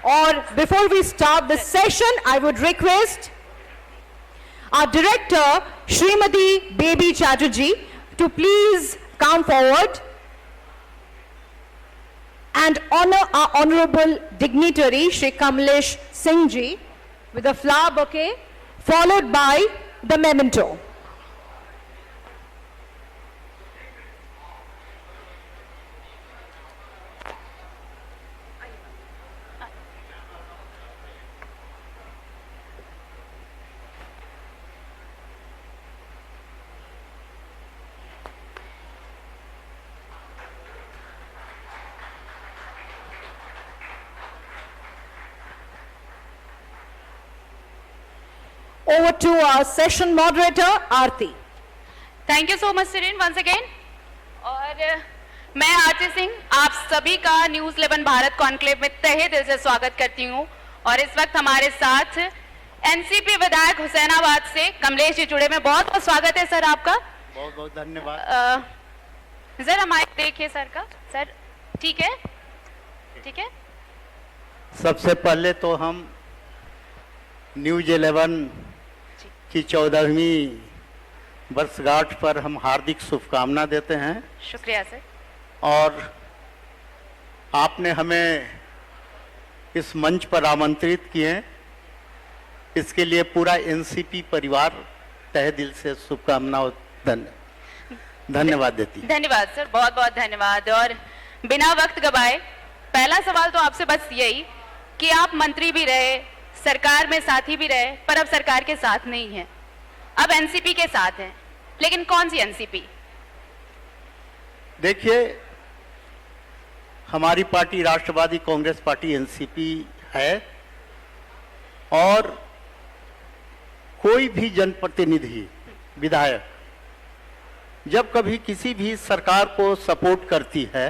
Or before we start the session, I would request our director, Srimati Baby Chatterjee, to please come forward and honor our honorable dignitary, Shri Kamlesh Singh Ji, with a flower bouquet, followed by the memento. Over to our session moderator, Aarti. Thank you so much Sirin once again. और मैं आरती सिंह आप सभी का news 11 Bharat conclave में तहे दिल से स्वागत करती हूं। और इस वक्त हमारे साथ एनसीपी विधायक हुसैनाबाद से कमलेश जी जुड़े में बहुत बहुत स्वागत है सर आपका। बहुत बहुत धन्यवाद। जरा माइक देखिए सर का। सर ठीक है, ठीक है। सबसे पहले तो हम न्यूज़ 11 की 14वीं वर्षगांठ पर हम हार्दिक शुभकामना देते हैं। शुक्रिया सर। और आपने हमें इस मंच पर आमंत्रित किए, इसके लिए पूरा एनसीपी परिवार तहे दिल से शुभकामना और धन्यवाद देती है। धन्यवाद सर, बहुत बहुत धन्यवाद। और बिना वक्त गवाए पहला सवाल तो आपसे बस यही कि आप मंत्री भी रहे, सरकार में साथी भी रहे, पर अब सरकार के साथ नहीं है, अब एनसीपी के साथ हैं, लेकिन कौन सी एनसीपी? देखिए, हमारी पार्टी राष्ट्रवादी कांग्रेस पार्टी एनसीपी है और कोई भी जनप्रतिनिधि विधायक जब कभी किसी भी सरकार को सपोर्ट करती है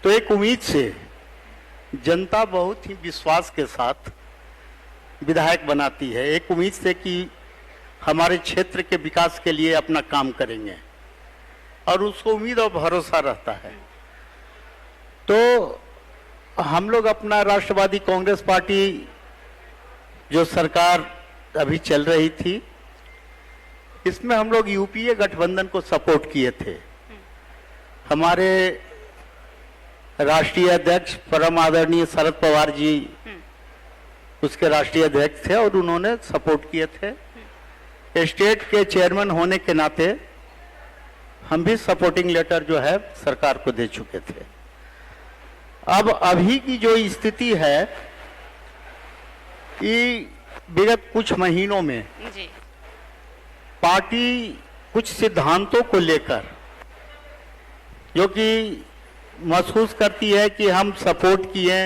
तो एक उम्मीद से जनता बहुत ही विश्वास के साथ विधायक बनाती है, एक उम्मीद से कि हमारे क्षेत्र के विकास के लिए अपना काम करेंगे और उसको उम्मीद और भरोसा रहता है। तो हम लोग अपना राष्ट्रवादी कांग्रेस पार्टी जो सरकार अभी चल रही थी इसमें हम लोग यूपीए गठबंधन को सपोर्ट किए थे। हमारे राष्ट्रीय अध्यक्ष परम आदरणीय शरद पवार जी उसके राष्ट्रीय अध्यक्ष थे और उन्होंने सपोर्ट किए थे। स्टेट के चेयरमैन होने के नाते हम भी सपोर्टिंग लेटर जो है सरकार को दे चुके थे। अब अभी की जो स्थिति है कि विगत कुछ महीनों में जी। पार्टी कुछ सिद्धांतों को लेकर जो कि महसूस करती है कि हम सपोर्ट किए,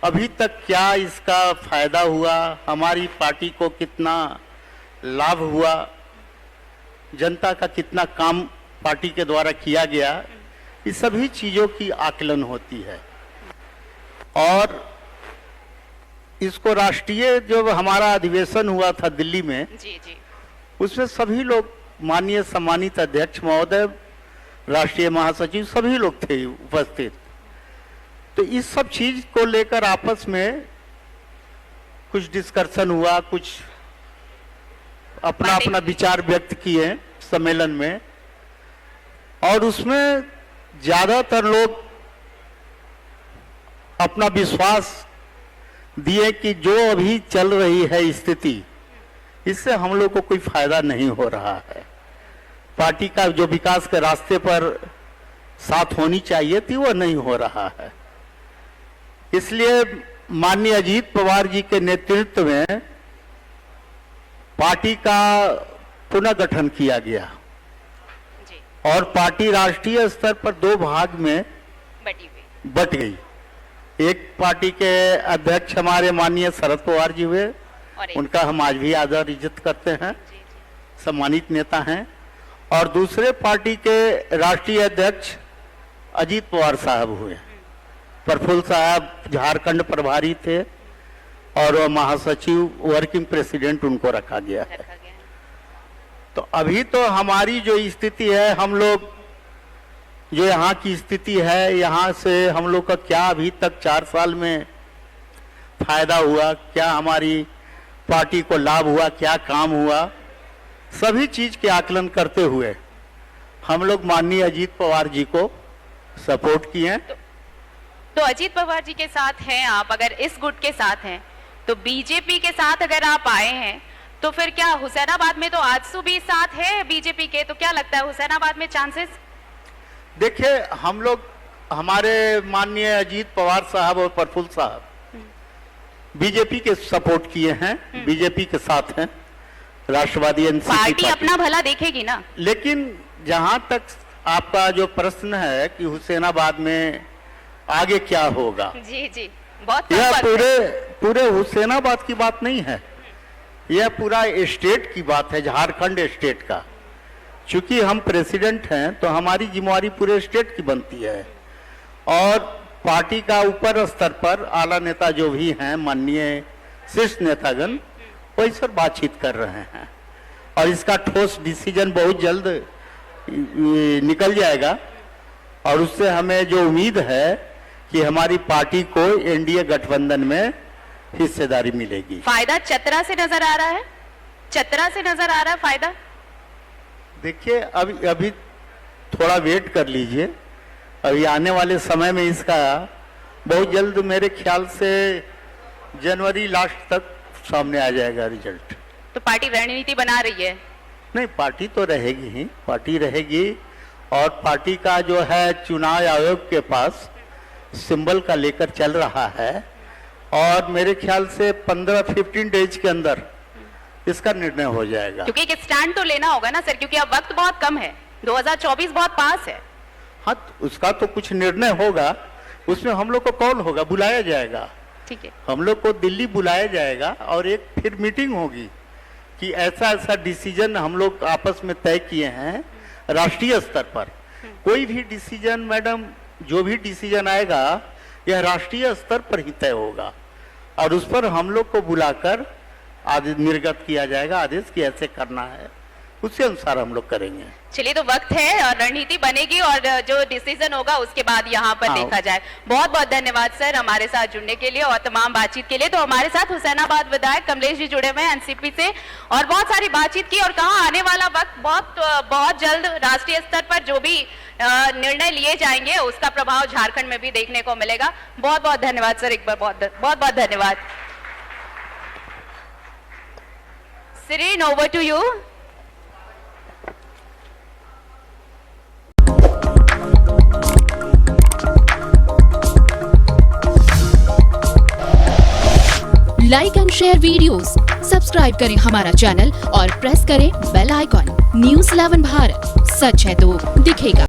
अभी तक क्या इसका फायदा हुआ, हमारी पार्टी को कितना लाभ हुआ, जनता का कितना काम पार्टी के द्वारा किया गया, इस सभी चीज़ों की आकलन होती है। और इसको राष्ट्रीय जो हमारा अधिवेशन हुआ था दिल्ली में जी जी, उसमें सभी लोग माननीय सम्मानित अध्यक्ष महोदय, राष्ट्रीय महासचिव सभी लोग थे उपस्थित। तो इस सब चीज को लेकर आपस में कुछ डिस्कशन हुआ, कुछ अपना अपना विचार व्यक्त किए सम्मेलन में और उसमें ज्यादातर लोग अपना विश्वास दिए कि जो अभी चल रही है स्थिति इससे हम लोग को कोई फायदा नहीं हो रहा है। पार्टी का जो विकास के रास्ते पर साथ होनी चाहिए थी वो नहीं हो रहा है। इसलिए माननीय अजीत पवार जी के नेतृत्व में पार्टी का पुनर्गठन किया गया जी। और पार्टी राष्ट्रीय स्तर पर दो भाग में बट गई। एक पार्टी के अध्यक्ष हमारे माननीय शरद पवार जी हुए, उनका हम आज भी आदर इज्जत करते हैं, सम्मानित नेता हैं। और दूसरे पार्टी के राष्ट्रीय अध्यक्ष अजीत पवार साहब हुए। प्रफुल्ल साहब झारखंड प्रभारी थे और वो महासचिव वर्किंग प्रेसिडेंट उनको रखा गया है। तो अभी तो हमारी जो स्थिति है, हम लोग जो यहाँ की स्थिति है, यहाँ से हम लोग का क्या अभी तक 4 साल में फायदा हुआ, क्या हमारी पार्टी को लाभ हुआ, क्या काम हुआ, सभी चीज के आकलन करते हुए हम लोग माननीय अजीत पवार जी को सपोर्ट किए हैं। तो अजीत पवार जी के साथ हैं आप, अगर इस गुट के साथ हैं, तो बीजेपी के साथ अगर आप आए हैं तो फिर क्या हुसैनाबाद में तो आजसू भी साथ है बीजेपी के, तो क्या लगता है हुसैनाबाद में चांसेस? देखिए, हम लोग हमारे माननीय अजीत पवार साहब और प्रफुल्ल साहब बीजेपी के सपोर्ट किए हैं, बीजेपी के साथ हैं, राष्ट्रवादी एनसीपी पार्टी अपना भला देखेगी ना। लेकिन जहां तक आपका जो प्रश्न है कि हुसैनाबाद में आगे क्या होगा, जी जी, बहुत यह फर्क है। पूरे हुसैनाबाद की बात नहीं है, यह पूरा स्टेट की बात है, झारखंड स्टेट का। चूंकि हम प्रेसिडेंट हैं तो हमारी जिम्मेवारी पूरे स्टेट की बनती है, और पार्टी का ऊपर स्तर पर आला नेता जो भी हैं, माननीय शीर्ष नेतागण, वो इस पर बातचीत कर रहे हैं और इसका ठोस डिसीजन बहुत जल्द निकल जाएगा। और उससे हमें जो उम्मीद है कि हमारी पार्टी को एनडीए गठबंधन में हिस्सेदारी मिलेगी। फायदा चतरा से नजर आ रहा है, चतरा से नजर आ रहा है फायदा। देखिए, अभी थोड़ा वेट कर लीजिए, अभी आने वाले समय में इसका बहुत जल्द मेरे ख्याल से जनवरी लास्ट तक सामने आ जाएगा रिजल्ट। तो पार्टी रणनीति बना रही है? नहीं, पार्टी तो रहेगी ही, पार्टी रहेगी, और पार्टी का जो है चुनाव आयोग के पास सिंबल का लेकर चल रहा है, और मेरे ख्याल से 15-15 डेज के अंदर इसका निर्णय हो जाएगा। क्योंकि एक स्टैंड तो लेना होगा ना सर, क्योंकि अब वक्त बहुत कम है, 2024 बहुत पास है। हाँ, तो उसका तो कुछ निर्णय होगा, उसमें हम लोग को कॉल होगा, बुलाया जाएगा। ठीक है, हम लोग को दिल्ली बुलाया जाएगा और एक फिर मीटिंग होगी कि ऐसा ऐसा डिसीजन हम लोग आपस में तय किए हैं राष्ट्रीय स्तर पर। कोई भी डिसीजन मैडम, जो भी डिसीजन आएगा यह राष्ट्रीय स्तर पर ही तय होगा, और उस पर हम लोग को बुलाकर आदेश निर्गत किया जाएगा, आदेश कि ऐसे करना है, उसी अनुसार हम लोग करेंगे। चलिए, तो वक्त है और रणनीति बनेगी, और जो डिसीजन होगा उसके बाद यहाँ पर देखा जाए। बहुत बहुत धन्यवाद सर हमारे साथ जुड़ने के लिए और तमाम बातचीत के लिए। तो हमारे साथ हुसैनाबाद विधायक कमलेश जी जुड़े हुए हैं एनसीपी से, और बहुत सारी बातचीत की, और कहा आने वाला वक्त बहुत जल्द राष्ट्रीय स्तर पर जो भी निर्णय लिए जाएंगे उसका प्रभाव झारखंड में भी देखने को मिलेगा। बहुत बहुत धन्यवाद सर, एक बार बहुत धन्यवाद। Serene, over to you. Like and share videos, subscribe करें हमारा चैनल और प्रेस करें बेल आइकॉन। न्यूज़ 11 भारत, सच है तो दिखेगा।